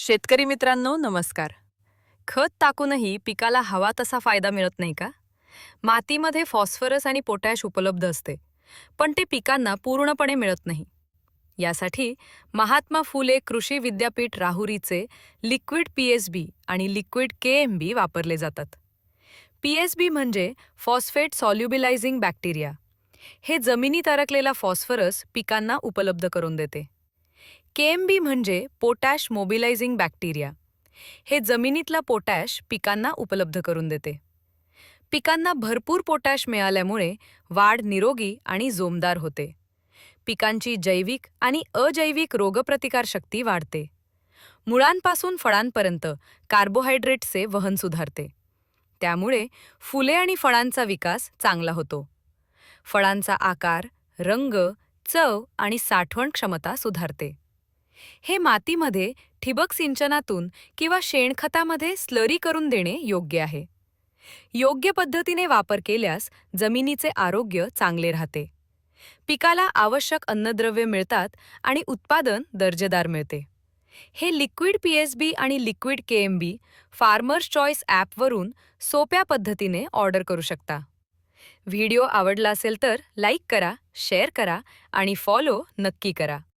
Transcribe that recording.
शेतकरी मित्रांनो नमस्कार. खत टाकूनही पिकाला हवा तसा फायदा मिळत नाही का? मातीमध्ये फॉस्फरस आणि पोटॅश उपलब्ध असते, पण ते पिकांना पूर्णपणे मिळत नाही. यासाठी महात्मा फुले कृषी विद्यापीठ राहुरीचे लिक्विड पीएसबी आणि लिक्विड केएमबी वापरले जातात. पीएसबी म्हणजे फॉस्फेट सॉल्युबिलायझिंग बॅक्टेरिया. हे जमिनीत अडकलेला फॉस्फरस पिकांना उपलब्ध करून देते. केएमबी म्हणजे पोटॅश मोबिलायझिंग बॅक्टेरिया. हे जमिनीतला पोटॅश पिकांना उपलब्ध करून देते. पिकांना भरपूर पोटॅश मिळाल्यामुळे वाढ निरोगी आणि जोमदार होते. पिकांची जैविक आणि अजैविक रोगप्रतिकार शक्ती वाढते. मुळांपासून फळांपर्यंत कार्बोहायड्रेट्सचे वहन सुधारते. त्यामुळे फुले आणि फळांचा विकास चांगला होतो. फळांचा आकार, रंग, चव आणि साठवण क्षमता सुधारते. हे मातीमध्ये ठिबक सिंचनातून किंवा शेणखतामध्ये स्लरी करून देणे योग्य आहे. योग्य पद्धतीने वापर केल्यास जमिनीचे आरोग्य चांगले राहते. पिकाला आवश्यक अन्नद्रव्य मिळतात आणि उत्पादन दर्जेदार मिळते. हे लिक्विड पीएसबी आणि लिक्विड केएमबी फार्मर्स चॉईस ॲपवरून सोप्या पद्धतीने ऑर्डर करू शकता. व्हिडिओ आवडला असेल तर लाईक करा, शेअर करा आणि फॉलो नक्की करा.